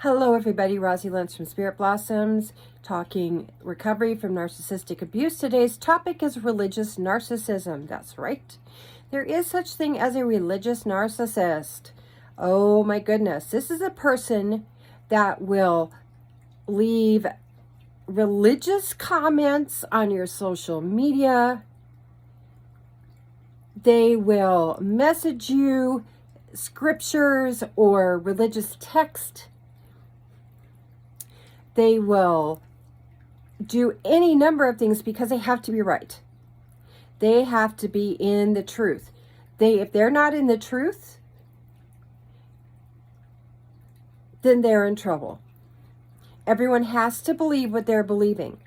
Hello everybody, Razzi from Spirit Blossoms, talking recovery from narcissistic abuse. Today's topic is religious narcissism. That's right. There is such thing as a religious narcissist. Oh my goodness. This is a person that will leave religious comments on your social media. They will message you scriptures or religious text. They will do any number of things because they have to be right. They have to be in the truth. If they're not in the truth, then they're in trouble. Everyone has to believe what they're believing.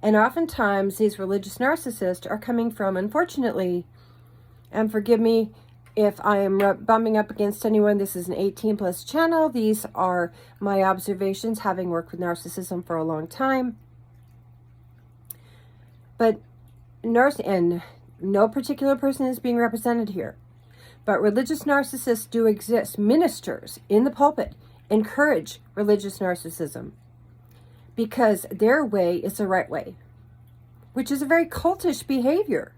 And oftentimes these religious narcissists are coming from, unfortunately, and forgive me if I am bumping up against anyone, this is an 18+ channel. These are my observations, having worked with narcissism for a long time. But and no particular person is being represented here. But religious narcissists do exist. Ministers in the pulpit encourage religious narcissism because their way is the right way, which is a very cultish behavior.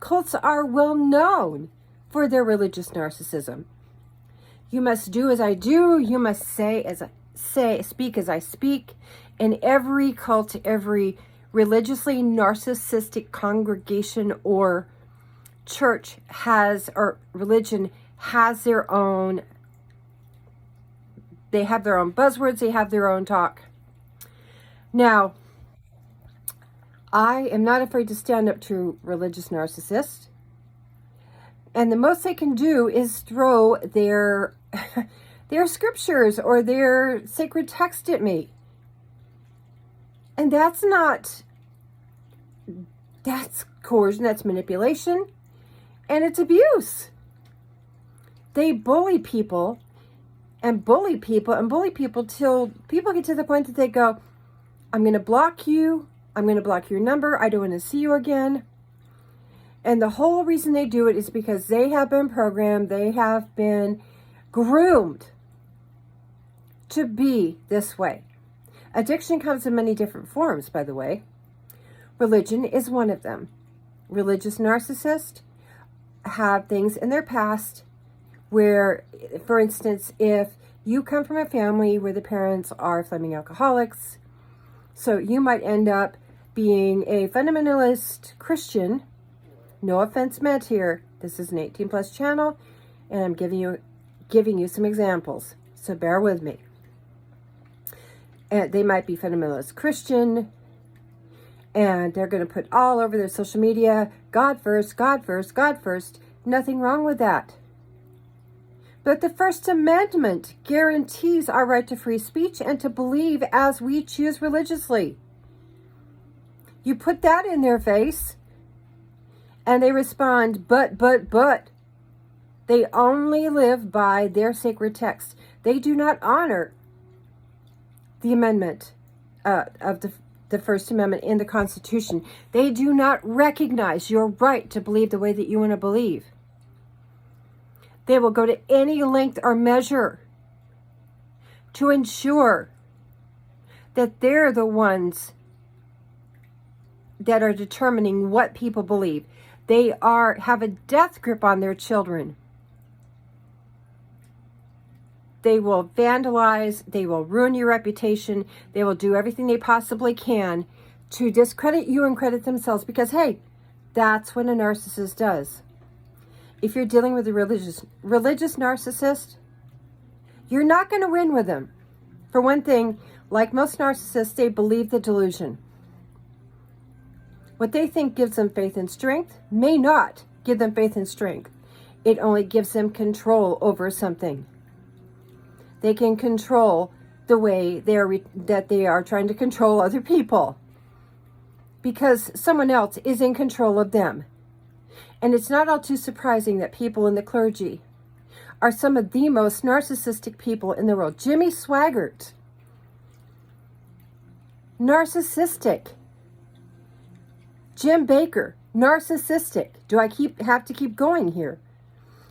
Cults are well known for their religious narcissism. You must do as I do. You must say as I say, speak as I speak. And every cult, every religiously narcissistic congregation or church or religion has their own, they have their own buzzwords, they have their own talk. Now, I am not afraid to stand up to religious narcissists. And the most they can do is throw their scriptures or their sacred text at me. And that's coercion, that's manipulation, and it's abuse. They bully people and bully people and bully people till people get to the point that they go, I'm going to block you. I'm going to block your number. I don't want to see you again. And the whole reason they do it is because they have been programmed, they have been groomed to be this way. Addiction comes in many different forms, by the way. Religion is one of them. Religious narcissists have things in their past where, for instance, if you come from a family where the parents are flaming alcoholics, so you might end up being a fundamentalist Christian. No offense meant here. This is an 18+ channel, and I'm giving you some examples. So bear with me. And they might be fundamentalist Christian, and they're going to put all over their social media, God first, God first, God first. Nothing wrong with that. But the First Amendment guarantees our right to free speech and to believe as we choose religiously. You put that in their face, and they respond, but. They only live by their sacred text. They do not honor the amendment of the First Amendment in the Constitution. They do not recognize your right to believe the way that you want to believe. They will go to any length or measure to ensure that they're the ones that are determining what people believe. They have a death grip on their children. They will vandalize, they will ruin your reputation, they will do everything they possibly can to discredit you and credit themselves because, hey, that's what a narcissist does. If you're dealing with a religious narcissist, you're not going to win with them. For one thing, like most narcissists, they believe the delusion. What they think gives them faith and strength may not give them faith and strength. It only gives them control over something. They can control the way that they are trying to control other people because someone else is in control of them. And it's not all too surprising that people in the clergy are some of the most narcissistic people in the world. Jimmy Swaggart, narcissistic. Jim Baker, narcissistic. Do I have to keep going here?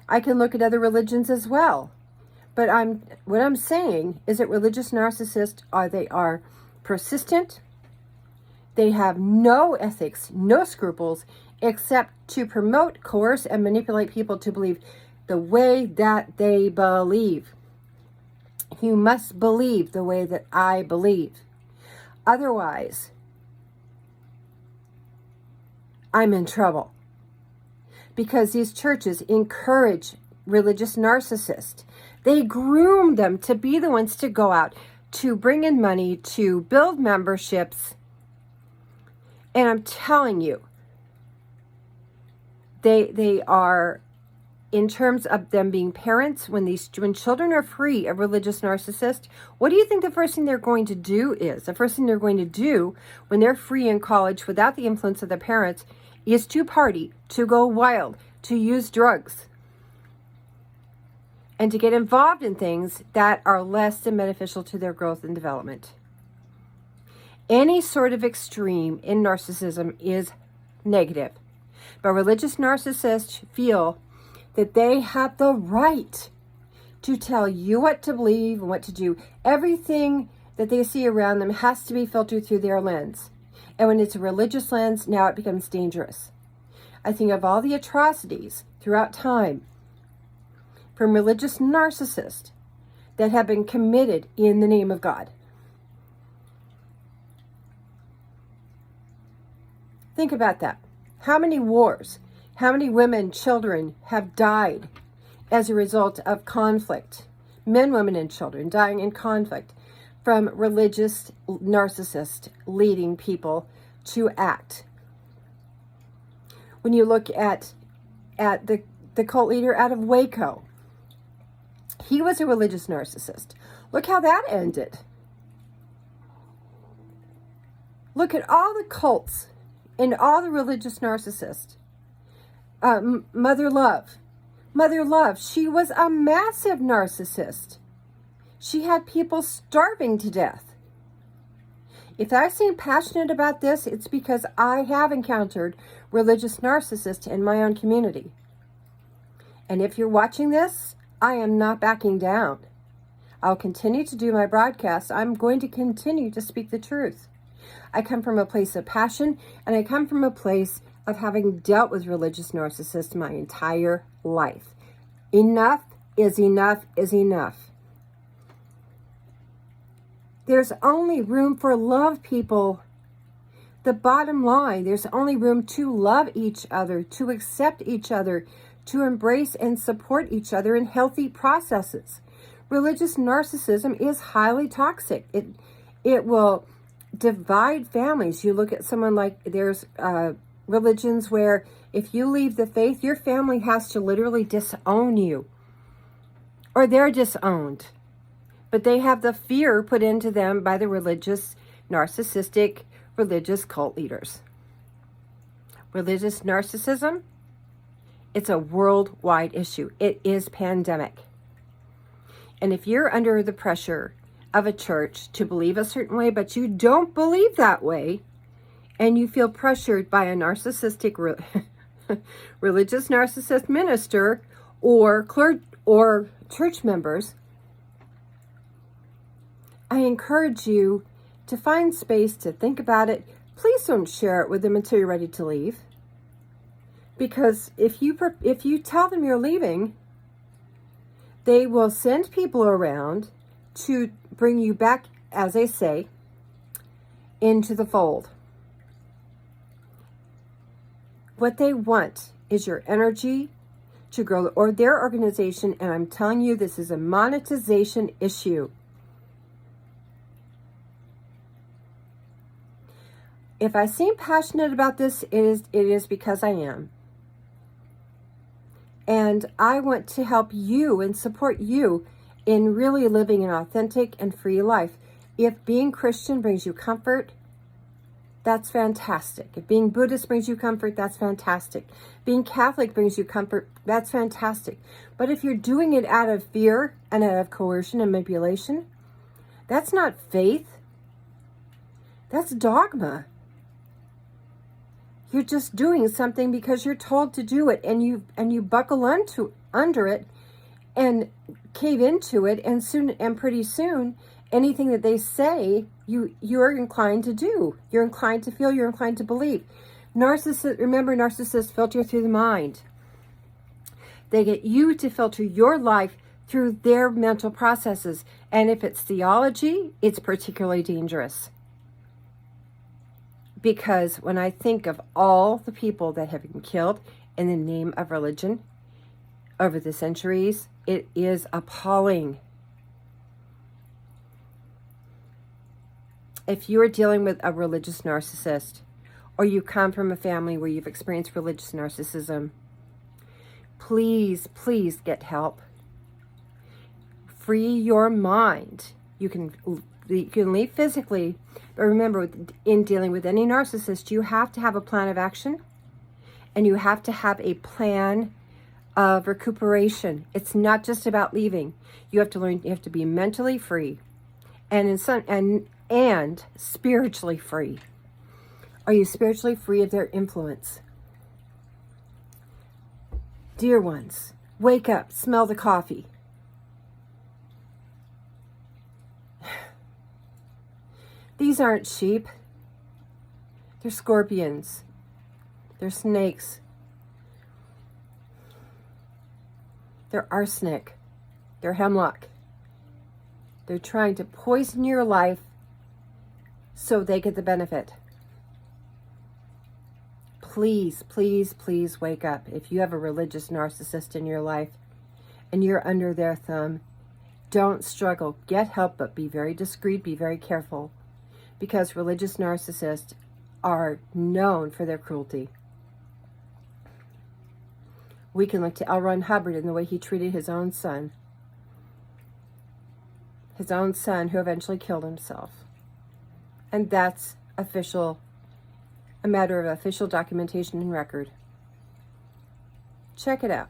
I can look at other religions as well. But what I'm saying is that religious narcissists are persistent. They have no ethics, no scruples, except to promote, coerce, and manipulate people to believe the way that they believe. You must believe the way that I believe. Otherwise, I'm in trouble. Because these churches encourage religious narcissists. They groom them to be the ones to go out, to bring in money, to build memberships. And I'm telling you, they are, in terms of them being parents, when children are free of religious narcissists, what do you think the first thing they're going to do is? The first thing they're going to do when they're free in college without the influence of their parents is to party, to go wild, to use drugs, and to get involved in things that are less than beneficial to their growth and development. Any sort of extreme in narcissism is negative. But religious narcissists feel that they have the right to tell you what to believe and what to do. Everything that they see around them has to be filtered through their lens. And when it's a religious lens, now it becomes dangerous. I think of all the atrocities throughout time from religious narcissists that have been committed in the name of God. Think about that. How many wars, how many women, children have died as a result of conflict? Men, women, and children dying in conflict from religious narcissists leading people to act. When you look at the cult leader out of Waco, he was a religious narcissist. Look how that ended. Look at all the cults and all the religious narcissists. Mother Love, she was a massive narcissist. She had people starving to death. If I seem passionate about this, it's because I have encountered religious narcissists in my own community. And if you're watching this, I am not backing down. I'll continue to do my broadcasts. I'm going to continue to speak the truth. I come from a place of passion, and I come from a place of having dealt with religious narcissists my entire life. Enough is enough is enough. There's only room for love, people. The bottom line, there's only room to love each other, to accept each other, to embrace and support each other in healthy processes. Religious narcissism is highly toxic. It will divide families. You look at someone like, there's religions where if you leave the faith, your family has to literally disown you, or they're disowned. But they have the fear put into them by the religious, narcissistic, religious cult leaders. Religious narcissism, it's a worldwide issue. It is pandemic. And if you're under the pressure of a church to believe a certain way, but you don't believe that way, and you feel pressured by a narcissistic religious narcissist minister or clergy or church members, I encourage you to find space to think about it. Please don't share it with them until you're ready to leave. Because if you tell them you're leaving, they will send people around to bring you back, as they say, into the fold. What they want is your energy to grow, or their organization, and I'm telling you, this is a monetization issue. If I seem passionate about this, it is because I am. And I want to help you and support you in really living an authentic and free life. If being Christian brings you comfort, that's fantastic. If being Buddhist brings you comfort, that's fantastic. Being Catholic brings you comfort, that's fantastic. But if you're doing it out of fear and out of coercion and manipulation, that's not faith. That's dogma. You're just doing something because you're told to do it, and you buckle under it, and cave into it, and pretty soon, anything that they say, you're inclined to do. You're inclined to feel, you're inclined to believe. Remember, narcissists filter through the mind. They get you to filter your life through their mental processes. And if it's theology, it's particularly dangerous. Because when I think of all the people that have been killed in the name of religion over the centuries, it is appalling. If you are dealing with a religious narcissist, or you come from a family where you've experienced religious narcissism, please, please get help. Free your mind. You can leave physically, but remember, in dealing with any narcissist, you have to have a plan of action, and you have to have a plan of recuperation. It's not just about leaving. You have to learn. You have to be mentally free, and spiritually free. Are you spiritually free of their influence? Dear ones, wake up, smell the coffee. These aren't sheep. They're scorpions. They're snakes. They're arsenic. They're hemlock. They're trying to poison your life so they get the benefit. Please, please, please wake up. If you have a religious narcissist in your life and you're under their thumb, don't struggle. Get help, but be very discreet, be very careful, because religious narcissists are known for their cruelty. We can look to L. Ron Hubbard and the way he treated his own son who eventually killed himself. And that's a matter of official documentation and record. Check it out.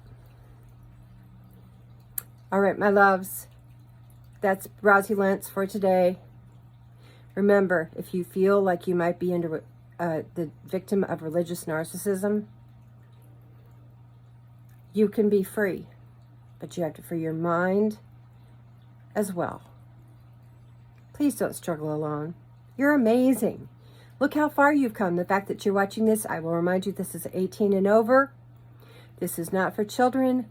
All right, my loves, that's Razzi Lents for today. Remember, if you feel like you might be the victim of religious narcissism, you can be free, but you have to free your mind as well. Please don't struggle alone. You're amazing. Look how far you've come. The fact that you're watching this, I will remind you, this is 18 and over. This is not for children.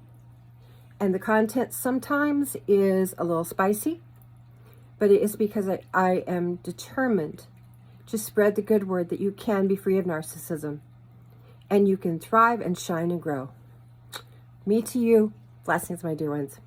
And the content sometimes is a little spicy, but it is because I am determined to spread the good word that you can be free of narcissism and you can thrive and shine and grow. Me to you. Blessings, my dear ones.